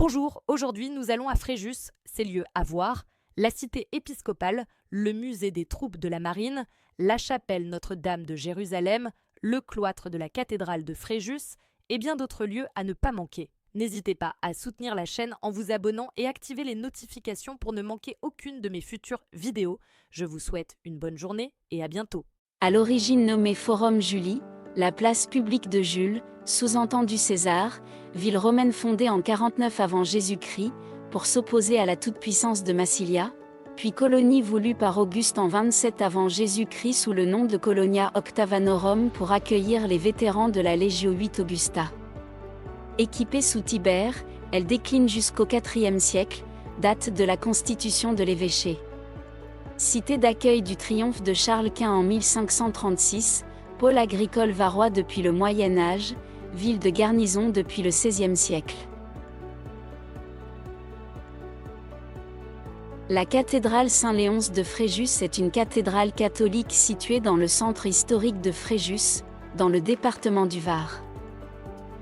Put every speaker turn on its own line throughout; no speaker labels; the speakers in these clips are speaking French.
Bonjour, aujourd'hui nous allons à Fréjus, ses lieux à voir, la cité épiscopale, le musée des troupes de la marine, la chapelle Notre-Dame de Jérusalem, le cloître de la cathédrale de Fréjus et bien d'autres lieux à ne pas manquer. N'hésitez pas à soutenir la chaîne en vous abonnant et activer les notifications pour ne manquer aucune de mes futures vidéos. Je vous souhaite une bonne journée et à bientôt.
À l'origine nommée Forum Julii, la place publique de Jules, sous-entendu César, ville romaine fondée en 49 avant Jésus-Christ, pour s'opposer à la toute-puissance de Massilia, puis colonie voulue par Auguste en 27 avant Jésus-Christ sous le nom de Colonia Octavanorum pour accueillir les vétérans de la Legio 8 Augusta. Équipée sous Tibère, elle décline jusqu'au IVe siècle, date de la constitution de l'évêché. Cité d'accueil du triomphe de Charles Quint en 1536, pôle agricole varois depuis le Moyen Âge, ville de garnison depuis le XVIe siècle. La cathédrale Saint-Léonce de Fréjus est une cathédrale catholique située dans le centre historique de Fréjus, dans le département du Var.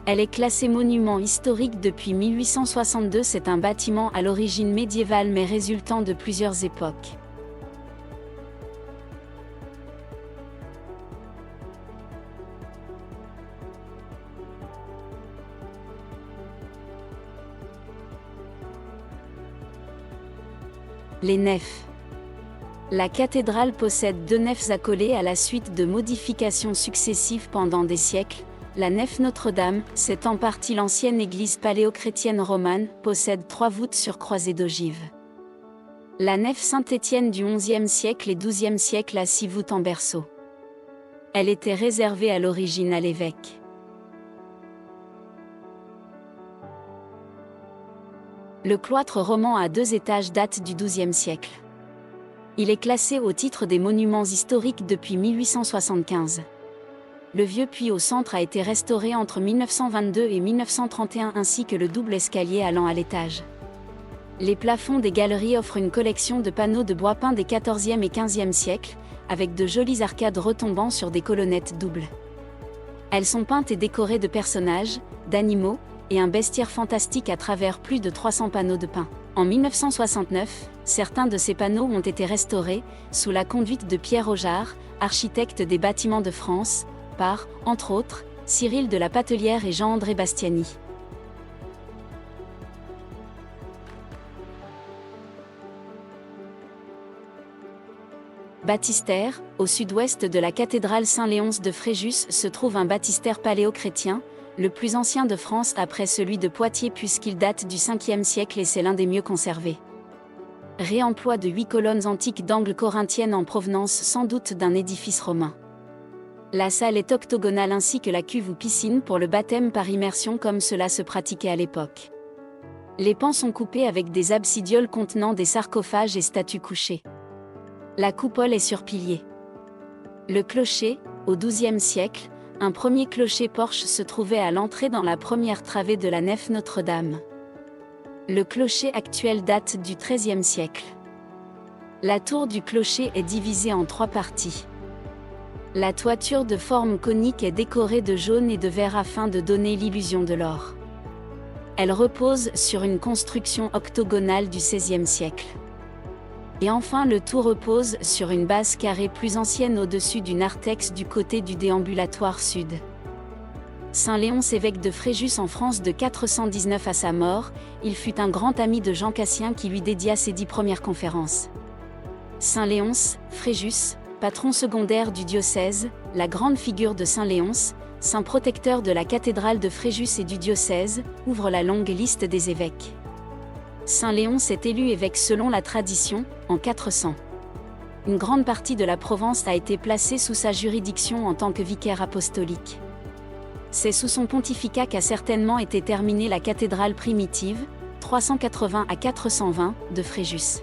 Elle est classée monument historique depuis 1862. C'est un bâtiment à l'origine médiévale mais résultant de plusieurs époques. Les nefs. La cathédrale possède 2 nefs accolées à la suite de modifications successives pendant des siècles. La nef Notre-Dame, c'est en partie l'ancienne église paléochrétienne romane, possède 3 voûtes sur croisées d'ogives. La nef Saint-Étienne du XIe siècle et XIIe siècle a 6 voûtes en berceau. Elle était réservée à l'origine à l'évêque. Le cloître roman à 2 étages date du XIIe siècle. Il est classé au titre des monuments historiques depuis 1875. Le vieux puits au centre a été restauré entre 1922 et 1931 ainsi que le double escalier allant à l'étage. Les plafonds des galeries offrent une collection de panneaux de bois peints des XIVe et XVe siècles, avec de jolies arcades retombant sur des colonnettes doubles. Elles sont peintes et décorées de personnages, d'animaux, et un bestiaire fantastique à travers plus de 300 panneaux de peints. En 1969, certains de ces panneaux ont été restaurés, sous la conduite de Pierre Augeard, architecte des bâtiments de France, par, entre autres, Cyril de la Patelière et Jean-André Bastiani. Baptistère, au sud-ouest de la cathédrale Saint-Léonce de Fréjus se trouve un baptistère paléochrétien, le plus ancien de France après celui de Poitiers puisqu'il date du 5e siècle et c'est l'un des mieux conservés. Réemploi de 8 colonnes antiques d'angle corinthienne en provenance sans doute d'un édifice romain. La salle est octogonale ainsi que la cuve ou piscine pour le baptême par immersion comme cela se pratiquait à l'époque. Les pans sont coupés avec des absidioles contenant des sarcophages et statues couchées. La coupole est sur piliers. Le clocher, au XIIe siècle, un premier clocher-porche se trouvait à l'entrée dans la première travée de la nef Notre-Dame. Le clocher actuel date du XIIIe siècle. La tour du clocher est divisée en 3 parties. La toiture de forme conique est décorée de jaune et de vert afin de donner l'illusion de l'or. Elle repose sur une construction octogonale du XVIe siècle. Et enfin le tout repose sur une base carrée plus ancienne au-dessus du narthex du côté du déambulatoire sud. Saint-Léonce, évêque de Fréjus en France de 419 à sa mort, il fut un grand ami de Jean Cassien qui lui dédia ses 10 premières conférences. Saint-Léonce, Fréjus, patron secondaire du diocèse, la grande figure de Saint-Léonce, saint protecteur de la cathédrale de Fréjus et du diocèse, ouvre la longue liste des évêques. Saint-Léonce est élu évêque selon la tradition, en 400. Une grande partie de la Provence a été placée sous sa juridiction en tant que vicaire apostolique. C'est sous son pontificat qu'a certainement été terminée la cathédrale primitive, 380 à 420, de Fréjus.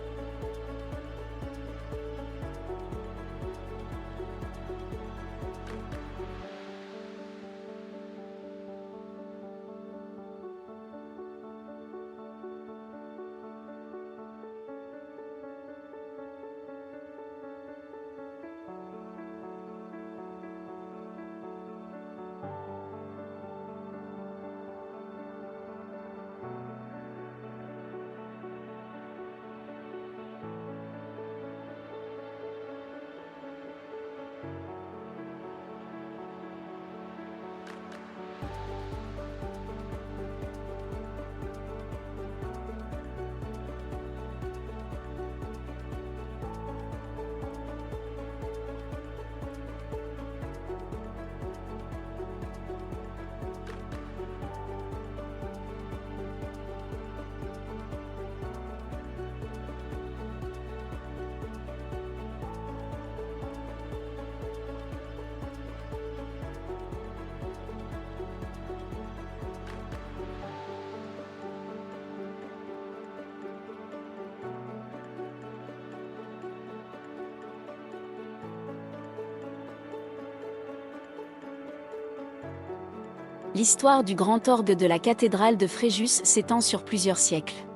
L'histoire du grand orgue de la cathédrale de Fréjus s'étend sur plusieurs siècles.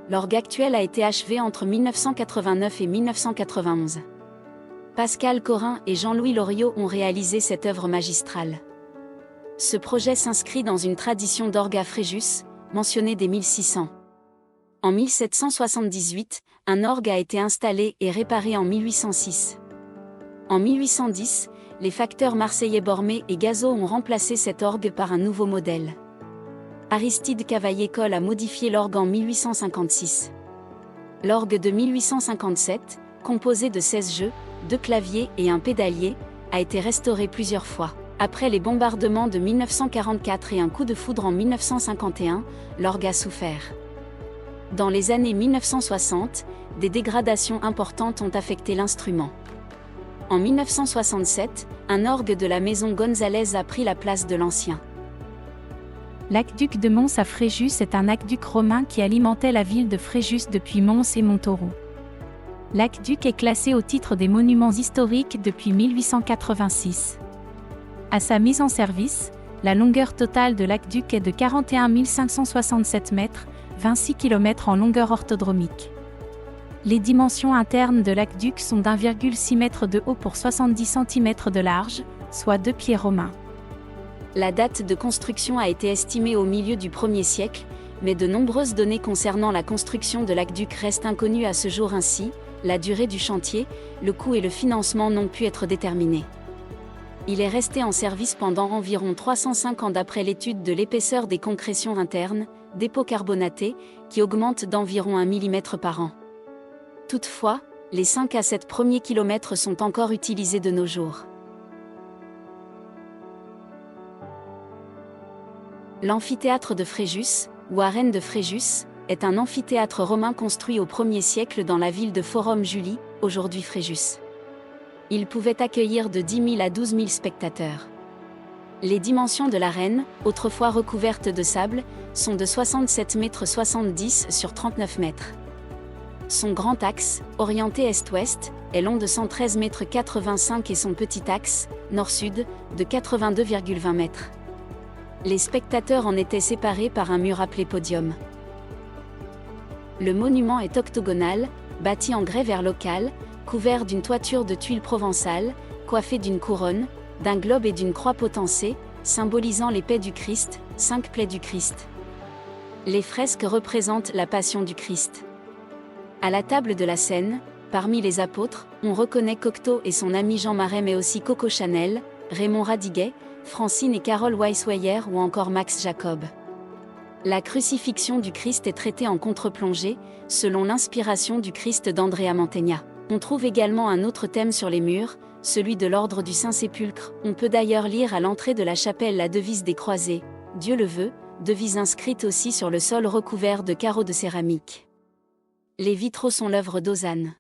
L'orgue actuel a été achevé entre 1989 et 1991. Pascal Corin et Jean-Louis Loriot ont réalisé cette œuvre magistrale. Ce projet s'inscrit dans une tradition d'orgue à Fréjus, mentionnée dès 1600. En 1778, un orgue a été installé et réparé en 1806. En 1810, les facteurs marseillais Bormé et Gazeau ont remplacé cet orgue par un nouveau modèle. Aristide Cavaillé-Coll a modifié l'orgue en 1856. L'orgue de 1857, composé de 16 jeux, 2 claviers et un pédalier, a été restauré plusieurs fois. Après les bombardements de 1944 et un coup de foudre en 1951, l'orgue a souffert. Dans les années 1960, des dégradations importantes ont affecté l'instrument. En 1967, un orgue de la maison Gonzalez a pris la place de l'ancien.
L'aqueduc de Mons à Fréjus est un aqueduc romain qui alimentait la ville de Fréjus depuis Mons et Montauroux. L'aqueduc est classé au titre des monuments historiques depuis 1886. À sa mise en service, la longueur totale de l'aqueduc est de 41 567 mètres, 26 km en longueur orthodromique. Les dimensions internes de l'aqueduc sont d'1,6 m de haut pour 70 cm de large, soit 2 pieds romains.
La date de construction a été estimée au milieu du 1er siècle, mais de nombreuses données concernant la construction de l'aqueduc restent inconnues à ce jour. Ainsi, la durée du chantier, le coût et le financement n'ont pu être déterminés. Il est resté en service pendant environ 305 ans d'après l'étude de l'épaisseur des concrétions internes, dépôts carbonatés, qui augmentent d'environ 1 mm par an. Toutefois, les 5 à 7 premiers kilomètres sont encore utilisés de nos jours. L'amphithéâtre de Fréjus, ou arène de Fréjus, est un amphithéâtre romain construit au 1er siècle dans la ville de Forum Julie, aujourd'hui Fréjus. Il pouvait accueillir de 10 000 à 12 000 spectateurs. Les dimensions de l'arène, autrefois recouverte de sable, sont de 67,70 m sur 39 m. Son grand axe, orienté est-ouest, est long de 113,85 m et son petit axe, nord-sud, de 82,20 m. Les spectateurs en étaient séparés par un mur appelé podium. Le monument est octogonal, bâti en grès-vert local, couvert d'une toiture de tuiles provençales, coiffé d'une couronne, d'un globe et d'une croix potencée, symbolisant les plaies du Christ, 5 plaies du Christ. Les fresques représentent la passion du Christ. À la table de la scène, parmi les apôtres, on reconnaît Cocteau et son ami Jean Marais, mais aussi Coco Chanel, Raymond Radiguet, Francine et Carole Weisweyer ou encore Max Jacob. La crucifixion du Christ est traitée en contre-plongée, selon l'inspiration du Christ d'Andrea Mantegna. On trouve également un autre thème sur les murs, celui de l'ordre du Saint-Sépulcre. On peut d'ailleurs lire à l'entrée de la chapelle la devise des croisés, Dieu le veut, devise inscrite aussi sur le sol recouvert de carreaux de céramique. Les vitraux sont l'œuvre d'Ozanne.